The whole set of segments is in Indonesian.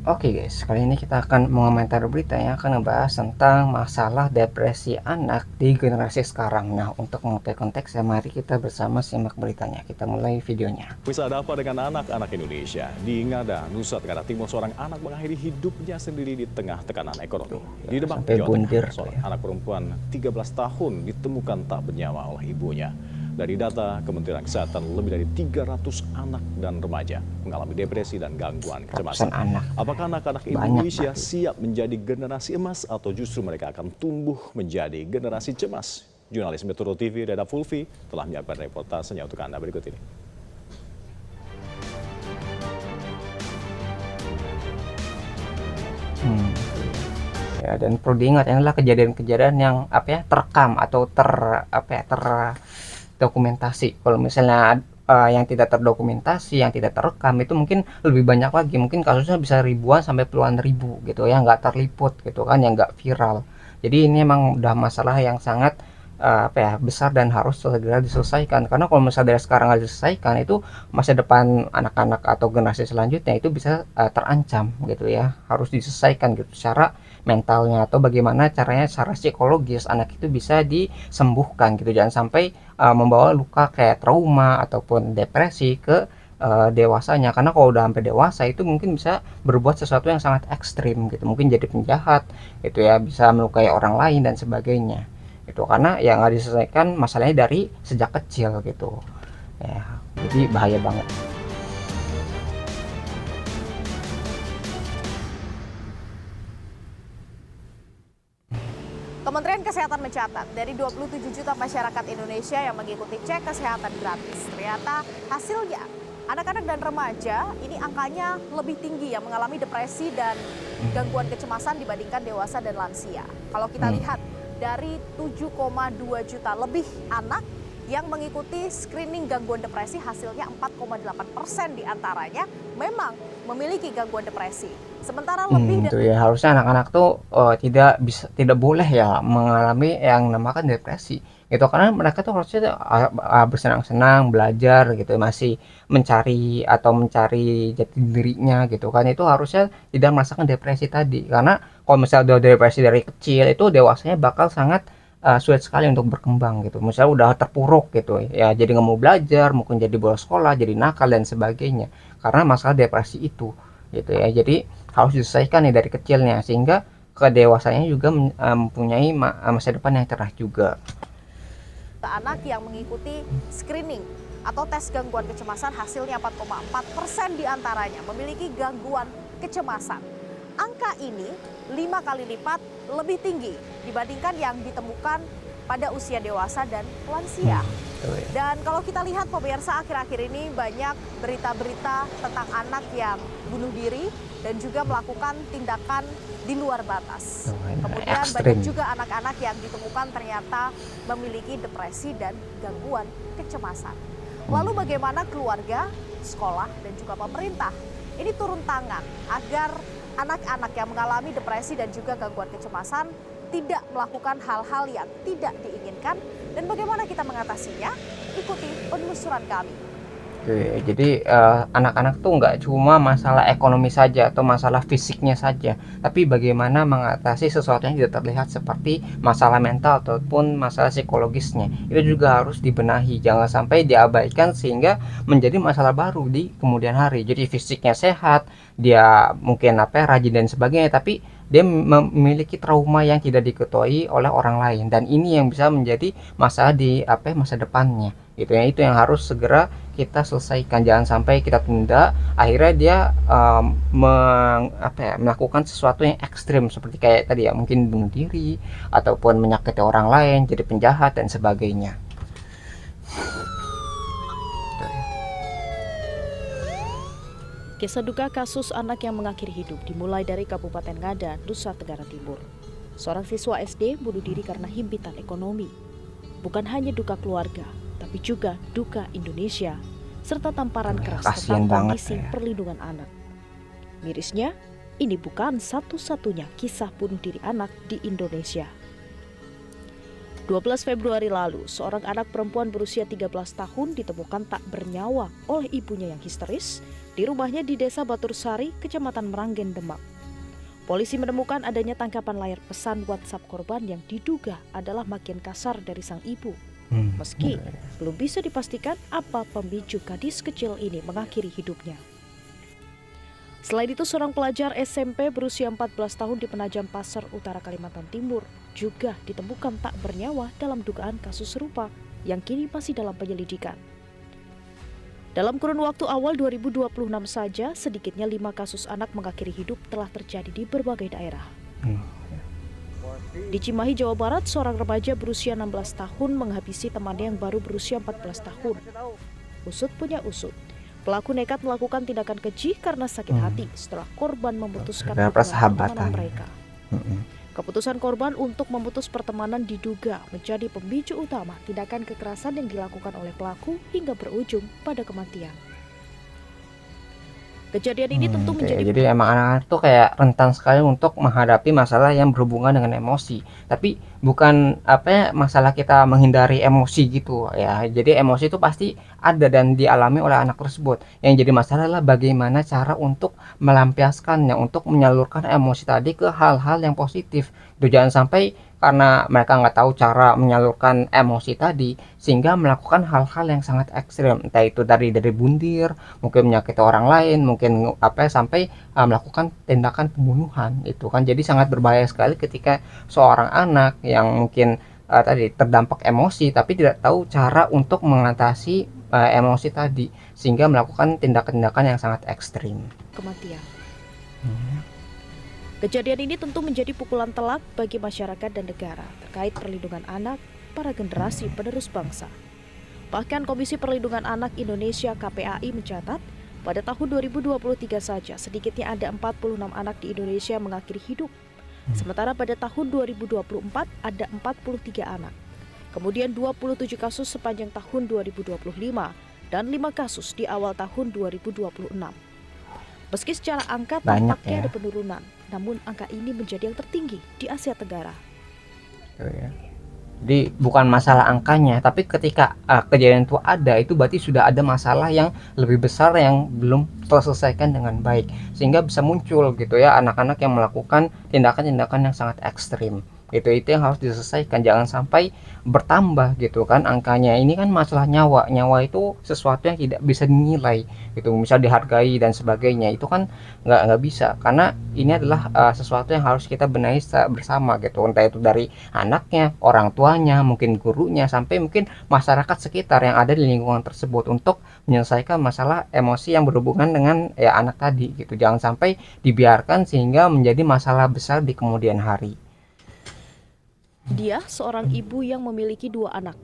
Oke guys, kali ini kita akan mengomentari berita yang akan ngebahas tentang masalah depresi anak di generasi sekarang. Nah, untuk mengetahui konteksnya, mari kita bersama simak beritanya. Kita mulai videonya. Bisa ada apa dengan anak-anak Indonesia? Di Ngada, Nusa Tenggara Timur, seorang anak mengakhiri hidupnya sendiri di tengah tekanan ekonomi. Di Demak, Sampai Jawa bundir Tengah, tuh seorang ya. anak perempuan 13 tahun ditemukan tak bernyawa oleh ibunya. Dari data Kementerian Kesehatan, lebih dari 300 anak dan remaja mengalami depresi dan gangguan Ratusan kecemasan. anak. Apakah anak-anak Banyak Indonesia berarti. siap menjadi generasi emas atau justru mereka akan tumbuh menjadi generasi cemas? Jurnalis Metro TV, Reda Fulvi, telah menyiapkan reportasenya untuk Anda berikut ini. Hmm. Ya, dan perlu diingat ini adalah kejadian-kejadian yang terekam atau terdokumentasi. Kalau misalnya yang tidak terdokumentasi, yang tidak terekam itu mungkin lebih banyak lagi. Mungkin kasusnya bisa ribuan sampai puluhan ribu gitu ya, nggak terliput gitu kan, yang nggak viral. Jadi ini emang udah masalah yang sangat besar dan harus segera diselesaikan. Karena kalau misalnya dari sekarang nggak diselesaikan, itu masa depan anak-anak atau generasi selanjutnya itu bisa terancam gitu ya. Harus diselesaikan gitu secara mentalnya, atau bagaimana caranya secara psikologis anak itu bisa disembuhkan gitu. Jangan sampai membawa luka kayak trauma ataupun depresi ke dewasanya. Karena kalau udah sampai dewasa itu mungkin bisa berbuat sesuatu yang sangat ekstrim gitu, mungkin jadi penjahat gitu ya, bisa melukai orang lain dan sebagainya gitu. Karena yang nggak diselesaikan masalahnya dari sejak kecil gitu ya, jadi bahaya banget. Kementerian Kesehatan mencatat dari 27 juta masyarakat Indonesia yang mengikuti cek kesehatan gratis, ternyata hasilnya anak-anak dan remaja ini angkanya lebih tinggi yang mengalami depresi dan gangguan kecemasan dibandingkan dewasa dan lansia. Kalau kita lihat dari 7,2 juta lebih anak yang mengikuti screening gangguan depresi, hasilnya 4,8% diantaranya memang memiliki gangguan depresi. Sementara lebih Itu dari ya, harusnya anak-anak tuh tidak boleh ya mengalami yang namakan depresi gitu. Karena mereka tuh harusnya bersenang-senang belajar gitu, masih mencari jati dirinya gitu kan. Itu harusnya tidak merasakan depresi tadi. Karena kalau misalnya udah depresi dari kecil, itu dewasanya bakal sangat sulit sekali untuk berkembang gitu. Misalnya udah terpuruk gitu ya, jadi nggak mau belajar, mungkin jadi bolos sekolah, jadi nakal dan sebagainya karena masalah depresi itu gitu ya. Jadi harus diselesaikan nih dari kecilnya, sehingga kedewasanya juga mempunyai masa depan yang cerah juga. anak yang mengikuti screening atau tes gangguan kecemasan, hasilnya 4,4% diantaranya memiliki gangguan kecemasan. Angka ini 5 kali lipat lebih tinggi dibandingkan yang ditemukan pada usia dewasa dan lansia. Dan kalau kita lihat pemirsa, akhir-akhir ini banyak berita-berita tentang anak yang bunuh diri dan juga melakukan tindakan di luar batas. Kemudian banyak juga anak-anak yang ditemukan ternyata memiliki depresi dan gangguan kecemasan. Lalu bagaimana keluarga, sekolah, dan juga pemerintah ini turun tangan agar anak-anak yang mengalami depresi dan juga gangguan kecemasan tidak melakukan hal-hal yang tidak diinginkan, dan bagaimana kita mengatasinya? Ikuti penelusuran kami. Oke, jadi anak-anak tuh nggak cuma masalah ekonomi saja atau masalah fisiknya saja, tapi bagaimana mengatasi sesuatu yang tidak terlihat seperti masalah mental ataupun masalah psikologisnya. Itu juga harus dibenahi, jangan sampai diabaikan sehingga menjadi masalah baru di kemudian hari. Jadi fisiknya sehat, dia mungkin rajin dan sebagainya, tapi dia memiliki trauma yang tidak diketahui oleh orang lain, dan ini yang bisa menjadi masalah di masa depannya gitu ya. Itu yang harus segera kita selesaikan, jangan sampai kita tunda, akhirnya dia melakukan sesuatu yang ekstrim seperti kayak tadi ya, mungkin bunuh diri ataupun menyakiti orang lain, jadi penjahat dan sebagainya. Kisah duka kasus anak yang mengakhiri hidup dimulai dari Kabupaten Ngada, Nusa Tenggara Timur. Seorang siswa SD bunuh diri karena himpitan ekonomi. Bukan hanya duka keluarga, tapi juga duka Indonesia, serta tamparan keras tentang kondisi perlindungan anak. Mirisnya, ini bukan satu-satunya kisah bunuh diri anak di Indonesia. 12 Februari lalu, seorang anak perempuan berusia 13 tahun ditemukan tak bernyawa oleh ibunya yang histeris di rumahnya di Desa Batursari, Kecamatan Meranggen, Demak. Polisi menemukan adanya tangkapan layar pesan WhatsApp korban yang diduga adalah makian kasar dari sang ibu. Meski belum bisa dipastikan apa pemicu gadis kecil ini mengakhiri hidupnya. Selain itu, seorang pelajar SMP berusia 14 tahun di Penajam Pasar Utara, Kalimantan Timur juga ditemukan tak bernyawa dalam dugaan kasus serupa yang kini masih dalam penyelidikan. Dalam kurun waktu awal 2026 saja, sedikitnya 5 kasus anak mengakhiri hidup telah terjadi di berbagai daerah. Di Cimahi, Jawa Barat, seorang remaja berusia 16 tahun menghabisi temannya yang baru berusia 14 tahun. Usut punya usut. Pelaku nekat melakukan tindakan keji karena sakit hati setelah korban memutuskan hubungan pertemanan mereka. Keputusan korban untuk memutus pertemanan diduga menjadi pemicu utama tindakan kekerasan yang dilakukan oleh pelaku hingga berujung pada kematian. Kejadian ini tentu menjadi jadi emang anak-anak tuh kayak rentan sekali untuk menghadapi masalah yang berhubungan dengan emosi. Tapi bukan masalah kita menghindari emosi gitu ya. Jadi emosi itu pasti ada dan dialami oleh anak tersebut. Yang jadi masalah adalah bagaimana cara untuk melampiaskannya, untuk menyalurkan emosi tadi ke hal-hal yang positif. Itu jangan sampai karena mereka nggak tahu cara menyalurkan emosi tadi sehingga melakukan hal-hal yang sangat ekstrim, entah itu dari bundir, mungkin menyakiti orang lain, mungkin sampai melakukan tindakan pembunuhan. Itu kan jadi sangat berbahaya sekali ketika seorang anak yang mungkin tadi terdampak emosi tapi tidak tahu cara untuk mengatasi emosi tadi sehingga melakukan tindakan-tindakan yang sangat ekstrim. Kematian. Kejadian ini tentu menjadi pukulan telak bagi masyarakat dan negara terkait perlindungan anak para generasi penerus bangsa. Bahkan Komisi Perlindungan Anak Indonesia KPAI mencatat pada tahun 2023 saja sedikitnya ada 46 anak di Indonesia mengakhiri hidup. Sementara pada tahun 2024 ada 43 anak. Kemudian 27 kasus sepanjang tahun 2025 dan 5 kasus di awal tahun 2026. Meski secara angka tampaknya ada penurunan, namun angka ini menjadi yang tertinggi di Asia Tenggara. Jadi bukan masalah angkanya, tapi ketika kejadian itu ada, itu berarti sudah ada masalah yang lebih besar yang belum terselesaikan dengan baik, sehingga bisa muncul gitu ya anak-anak yang melakukan tindakan-tindakan yang sangat ekstrim. Itu yang harus diselesaikan, jangan sampai bertambah gitu kan angkanya. Ini kan masalah nyawa itu sesuatu yang tidak bisa dinilai gitu, bisa dihargai dan sebagainya, itu kan nggak bisa, karena ini adalah sesuatu yang harus kita benahi bersama gitu, entah itu dari anaknya, orang tuanya, mungkin gurunya, sampai mungkin masyarakat sekitar yang ada di lingkungan tersebut untuk menyelesaikan masalah emosi yang berhubungan dengan anak tadi gitu. Jangan sampai dibiarkan sehingga menjadi masalah besar di kemudian hari. Dia seorang ibu yang memiliki 2 anak.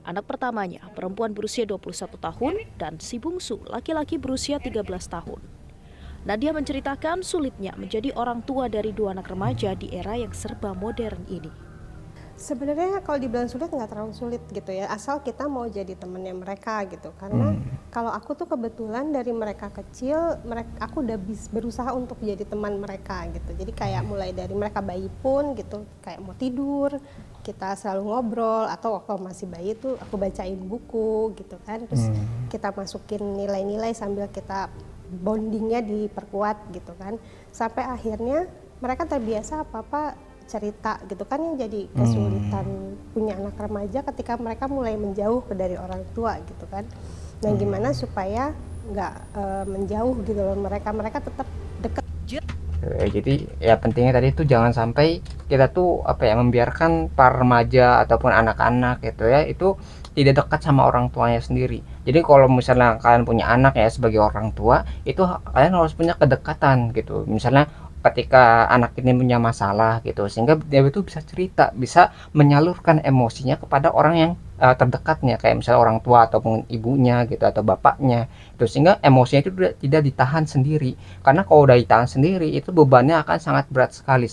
Anak pertamanya perempuan berusia 21 tahun dan si bungsu laki-laki berusia 13 tahun. Nadia menceritakan sulitnya menjadi orang tua dari 2 anak remaja di era yang serba modern ini. Sebenarnya kalau dibilang sulit nggak terlalu sulit gitu ya, asal kita mau jadi temennya mereka gitu. Karena kalau aku tuh kebetulan dari mereka kecil, aku udah berusaha untuk jadi teman mereka gitu. Jadi kayak mulai dari mereka bayi pun gitu, kayak mau tidur kita selalu ngobrol, atau waktu masih bayi tuh aku bacain buku gitu kan. Terus kita masukin nilai-nilai sambil kita bondingnya diperkuat gitu kan. Sampai akhirnya mereka terbiasa apa-apa cerita gitu kan, yang jadi kesulitan punya anak remaja ketika mereka mulai menjauh dari orang tua gitu kan. Nah gimana supaya nggak menjauh gitu loh, mereka tetap dekat. Jadi ya pentingnya tadi itu jangan sampai kita tuh membiarkan para remaja ataupun anak-anak gitu ya itu tidak dekat sama orang tuanya sendiri. Jadi kalau misalnya kalian punya anak ya sebagai orang tua, itu kalian harus punya kedekatan gitu. Misalnya ketika anak ini punya masalah gitu, sehingga dia itu bisa cerita, bisa menyalurkan emosinya kepada orang yang terdekatnya, kayak misalnya orang tua ataupun ibunya gitu atau bapaknya itu, sehingga emosinya itu tidak ditahan sendiri. Karena kalau udah ditahan sendiri itu bebannya akan sangat berat sekali.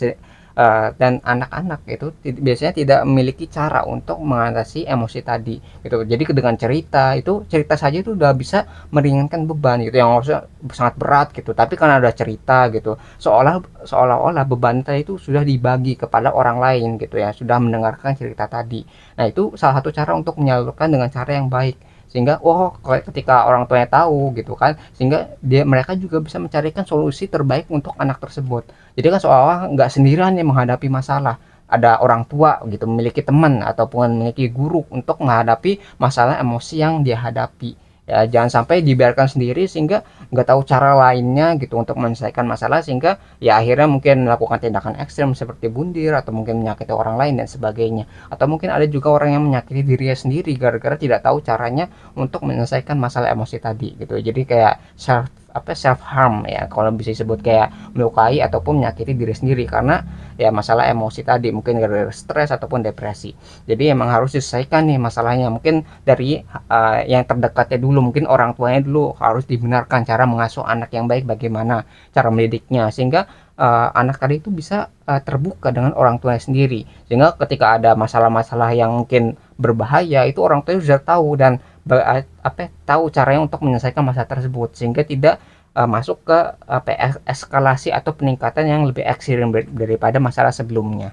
dan anak-anak itu biasanya tidak memiliki cara untuk mengatasi emosi tadi gitu. Jadi dengan cerita saja itu udah bisa meringankan beban gitu yang harusnya sangat berat gitu, tapi karena ada cerita gitu, seolah-olah beban tadi itu sudah dibagi kepada orang lain gitu ya, sudah mendengarkan cerita tadi. Nah, itu salah satu cara untuk menyalurkan dengan cara yang baik, sehingga ketika orang tuanya tahu gitu kan, sehingga mereka juga bisa mencarikan solusi terbaik untuk anak tersebut. Jadi kan seolah nggak sendirian yang menghadapi masalah, ada orang tua gitu, memiliki teman ataupun memiliki guru untuk menghadapi masalah emosi yang dia hadapi. Ya, jangan sampai dibiarkan sendiri sehingga nggak tahu cara lainnya gitu untuk menyelesaikan masalah, sehingga ya akhirnya mungkin melakukan tindakan ekstrem seperti bundir atau mungkin menyakiti orang lain dan sebagainya. Atau mungkin ada juga orang yang menyakiti dirinya sendiri gara-gara tidak tahu caranya untuk menyelesaikan masalah emosi tadi gitu. Jadi kayak self harm ya, kalau bisa disebut, kayak melukai ataupun menyakiti diri sendiri karena ya masalah emosi tadi, mungkin gara-gara stres ataupun depresi. Jadi emang harus diselesaikan nih masalahnya, mungkin dari yang terdekatnya dulu, mungkin orang tuanya dulu harus dibenarkan cara mengasuh anak yang baik, bagaimana cara mendidiknya, sehingga anak tadi itu bisa terbuka dengan orang tuanya sendiri, sehingga ketika ada masalah-masalah yang mungkin berbahaya itu orang tuanya sudah tahu dan tahu caranya untuk menyelesaikan masalah tersebut, sehingga tidak masuk ke eskalasi atau peningkatan yang lebih ekstrim daripada masalah sebelumnya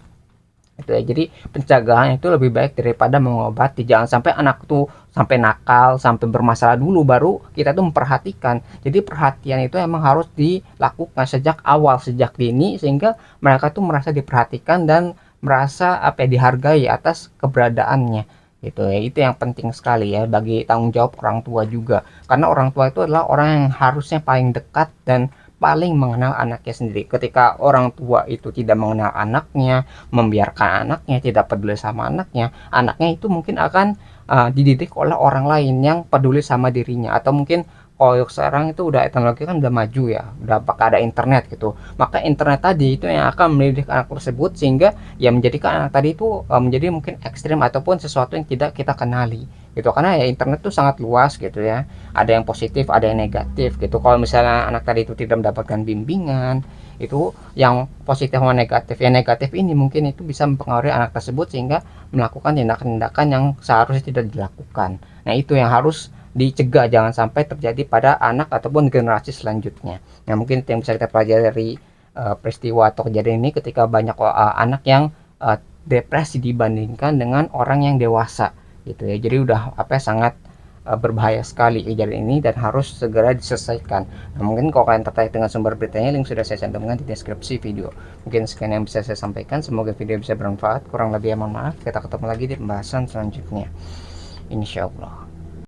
itu ya. Jadi pencegahan itu lebih baik daripada mengobati. Jangan sampai anak tuh sampai nakal, sampai bermasalah dulu baru kita tuh memperhatikan. Jadi perhatian itu emang harus dilakukan sejak awal, sejak dini, sehingga mereka tuh merasa diperhatikan dan merasa dihargai atas keberadaannya gitu ya. Itu yang penting sekali ya bagi tanggung jawab orang tua juga, karena orang tua itu adalah orang yang harusnya paling dekat dan paling mengenal anaknya sendiri. Ketika orang tua itu tidak mengenal anaknya, membiarkan anaknya, tidak peduli sama anaknya, anaknya itu mungkin akan dididik oleh orang lain yang peduli sama dirinya. Atau mungkin kalau sekarang itu udah teknologi kan udah maju ya, udah pakai ada internet gitu, maka internet tadi itu yang akan mendidik anak tersebut, sehingga ya menjadikan anak tadi itu menjadi mungkin ekstrim ataupun sesuatu yang tidak kita kenali gitu. Karena ya internet tuh sangat luas gitu ya, ada yang positif ada yang negatif gitu. Kalau misalnya anak tadi itu tidak mendapatkan bimbingan, itu yang positif sama negatif, yang negatif ini mungkin itu bisa mempengaruhi anak tersebut sehingga melakukan tindakan-tindakan yang seharusnya tidak dilakukan. Nah, itu yang harus dicegah, jangan sampai terjadi pada anak ataupun generasi selanjutnya. Nah, mungkin yang bisa kita pelajari dari peristiwa atau kejadian ini, ketika banyak anak yang depresi dibandingkan dengan orang yang dewasa gitu ya. Jadi udah sangat berbahaya sekali kejadian ini dan harus segera diselesaikan. Nah, mungkin kalau kalian tertarik dengan sumber beritanya, link sudah saya cantumkan di deskripsi video. Mungkin sekian yang bisa saya sampaikan, semoga video bisa bermanfaat. Kurang lebih mohon maaf. Kita ketemu lagi di pembahasan selanjutnya, insyaallah.